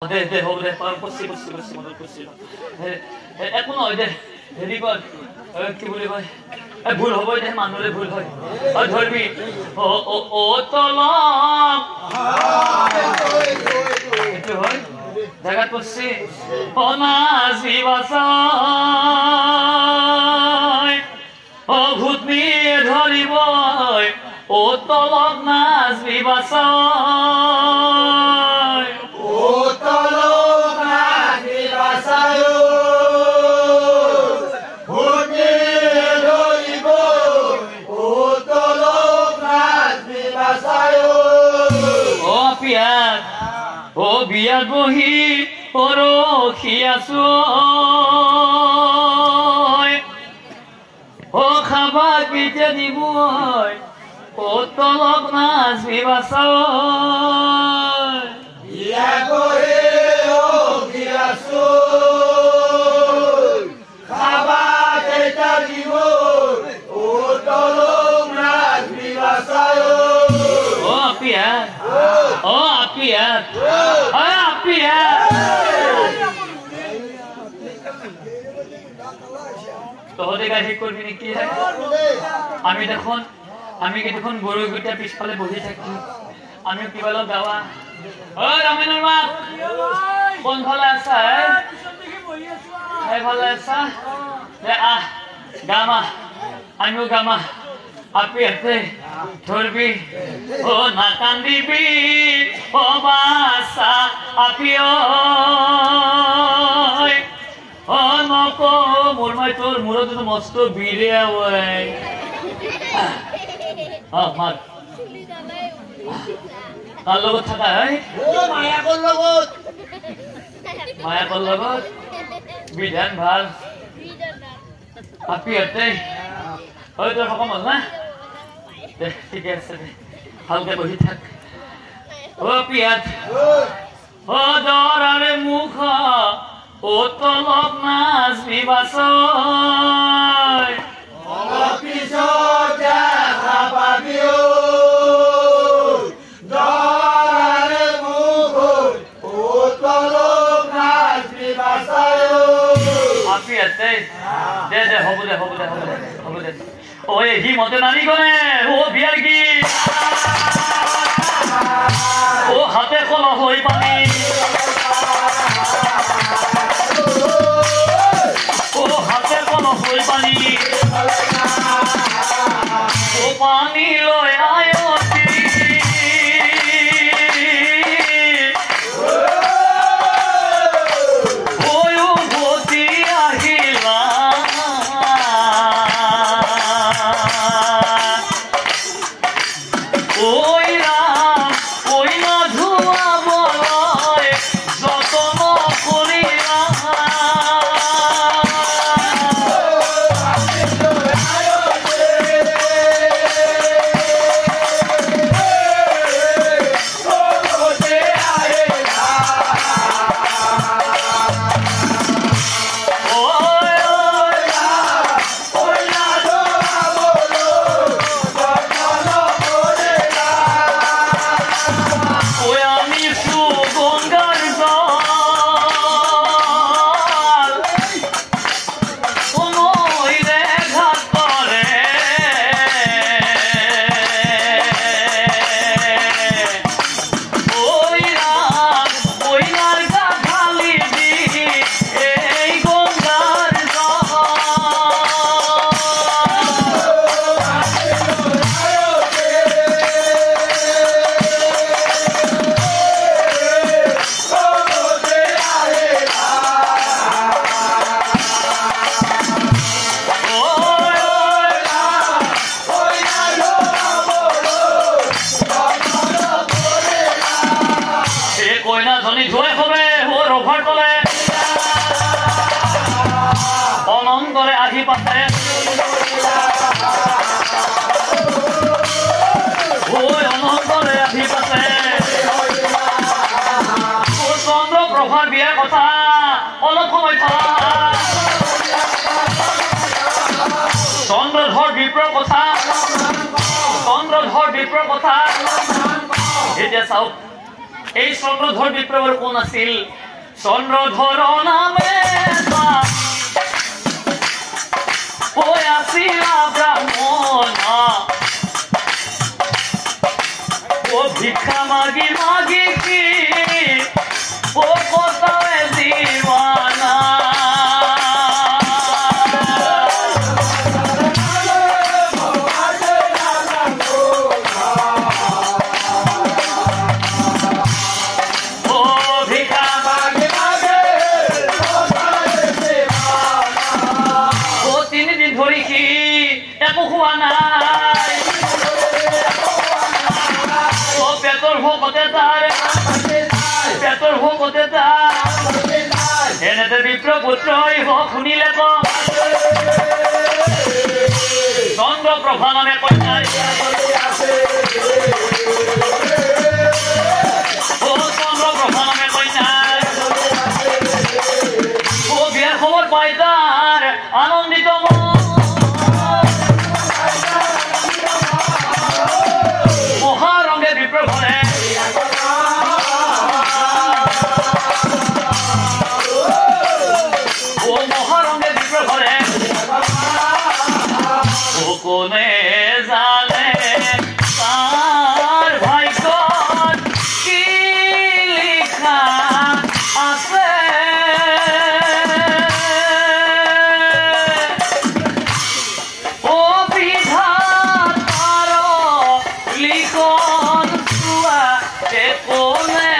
দে হ'ব দে পছি মদত পছি একো নহয় দে হেৰি কৰ কি বুলি কয় ভুল হ'ব দে মানুহৰে ভুল হয় ধৰবি ও তলক এইটো হয় জাগাত পছি নাচি বাচাই ভূতনি ধৰিব ও তলক নাচি বাচাই ও বিয়াত বহি পৰখি আছো ও খাবা কেতিয়া দিব ও তলক নাচবি বাচাই বিয়া কৰি ৰখি আছো খাবা কেতিয়া দিব ও তলক নাচবি বাচাই ও আপিয়া তহঁতে গাড়ী করবি নাকি আমি দেখোন গরু গুটা পিছফালে বহি থাকি আমি কিবা লগ গাওয়া ৰামেনৰ মা কোনফালে আছা ভালে আছা আহ গামা আমিও গামা আপি আছে ধরবি ও না কান্দিবি ও বাসা আপি ও নকো মোর মাই তোর মুরত তো মস্ত বিরে আওয়াই মার কার লগত থাকা হয় ও মায়াকৰ লগত বিধান ভাল আপি আছে ওই তোর সকমল না ঠিক আছে ভালকে বহি থাক ও পিয়াত ও দরারে মুখ ও তলক নাচবি বাচাই পিছত দেখা পাবি দৰাৰে মুখ ও তলক নাচবি বাচাই আপি আছে দে হ'ব দে ও এই মতে নানি গনে ও বিয়ার কি ও হাতে কলম হই পানি ও হাতে কলম হই পানি ও পানি লয় আয়তি অনন্তরে আহি পাতে অনন্তরে আহি পাতে চন্দ্র প্রভার বিয়ার কথা অলপ সময় থাকা চন্দ্রধর বিপ্ৰৰ কথা এতিয়া চাওক এই চন্দ্ৰধৰ বিপ্ৰবৰ কোন আছিল চন্দ্ৰধৰ নামে কৈ আছিল ব্ৰাহ্মণ ও ভিক্ষা মাগি মাগি কি ও কতাৱে দিৱানা এনেতে বিপ্ৰ পুত্ৰই শুনিলে চন্দ্ৰপ্ৰভা নামে কন্যাই চন্দ্ৰপ্ৰভা নামে কন্যাই বিয়াৰ খবৰ পাই তাৰ আনন্দিত মহাৰঙে বিপ্ৰভৰে কোনে জানে তাৰ ভাগ্যত কি লিখা আছে ও বিধাতাৰ লিখন চোৱা কোনে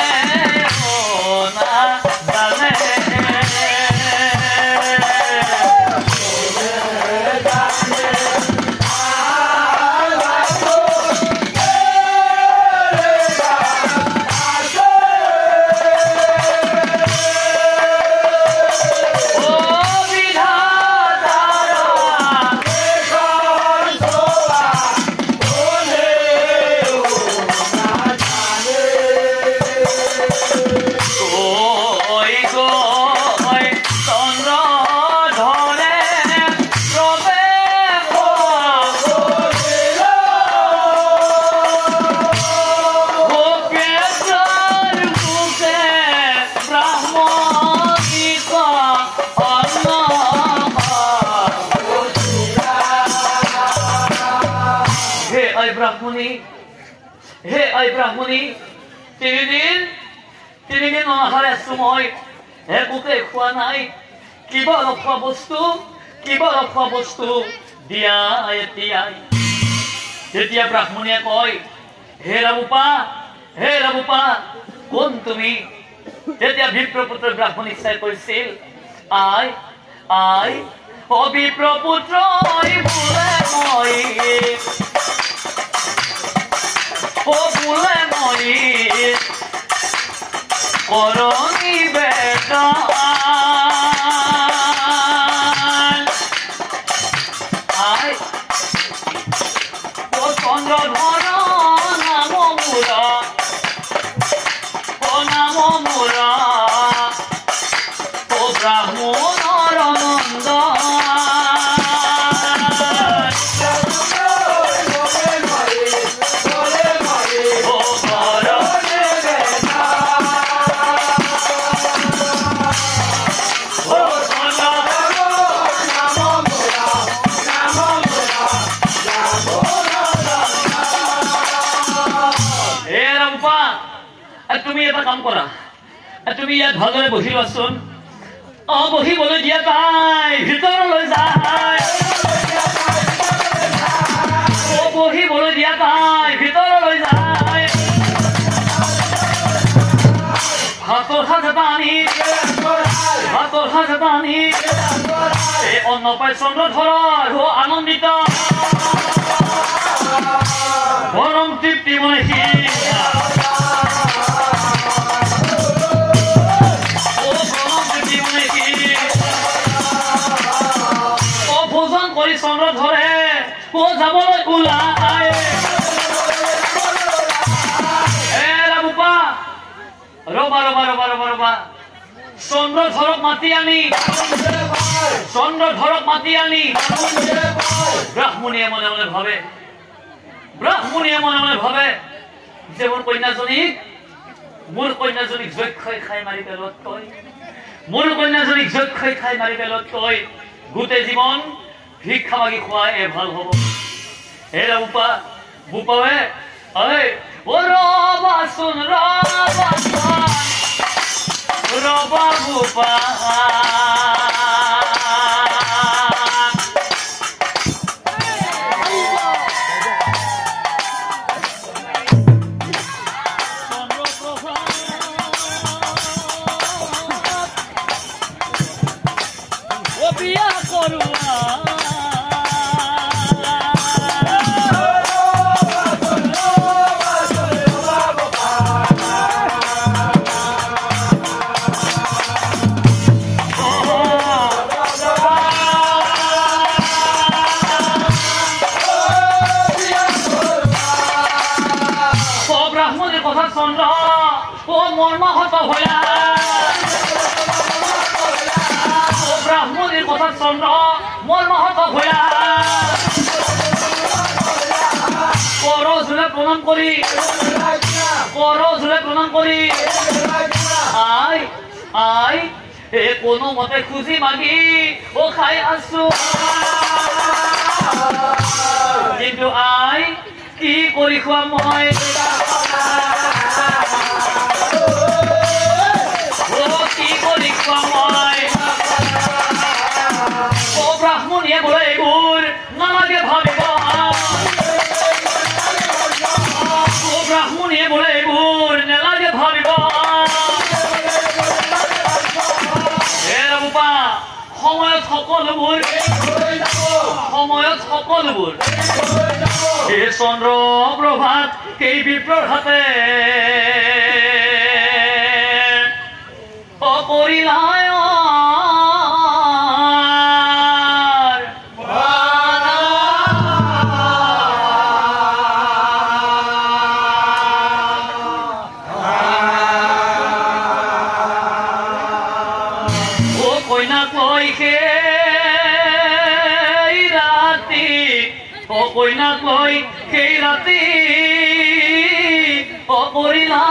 না জানে হে আই ব্ৰাহ্মণী তিনিদিন অনাহাৰে আছো মই একোকে খোৱা নাই কিবা ৰখোৱা বস্তু দিয়া এতিয়াই তেতিয়া ব্ৰাহ্মণীয়ে কয় হে ৰামুপা কোন তুমি তেতিয়া বিপ্ৰপুত্ৰ ব্ৰাহ্মণীক চাই কৈছিল আই বিপ্ৰপুত্ৰ বোলে মই কৰণী বেটা চন্দ্ৰধৰ নাম মোৰা ব্ৰাহ্মণৰ নন্দ তুমি এটা কাম কৰা তুমি ইয়াত ভালদৰে বহি লোৱাচোন বহিবলৈ দিয়া তাই ভিতৰলৈ যায় বহিবলৈ দিয়া তাই ভিতৰলৈ যায় ভাতৰ সাজ এটা আনি এই অন্ন পাই চন্দ্ৰধৰ আনন্দিত পৰম তৃপ্তি মনে সি চন্দ্ৰধৰে যাবলৈ ওলায় ৰামুপা ৰবা চন্দ্ৰধৰক মাতি আনি ব্ৰাহ্মণীয়ে মনে মনে ভাবে যে মোৰ কন্যাজনীক মোৰ কন্যাজনীক যক্ষই খাই মাৰি পেলত তই মোৰ কন্যাজনীক যক্ষই খাই মাৰি পেলত তই গোটেই জীৱন ভিক্ষা মাগি খোৱাই ভাল হ'ব এৰা বোপাৱে ঐ ও ৰবাচোন ৰবা বোপা ব্রাহ্মণের কথা চন্দ্র মন মহত ভয়া করজুলে প্রণাম করি আই আই এ কোনো মতে খুঁজি মাগি ও খাই আছো কিন্তু আই কি কৰি খোৱা মই ব্ৰাহ্মণিয়ে বলে গুৰ নামাগে ভাবিব ব্ৰাহ্মণিয়ে বলে গুৰ নেলাগে ভাবিব এৰূপা সময়ত সকলোবোৰ হে চন্দ্ৰ প্ৰভাত এই বিপ্ৰৰ হাতে অপৰিলায় কইনাক লৈ সেই ৰাতি অপৰিলা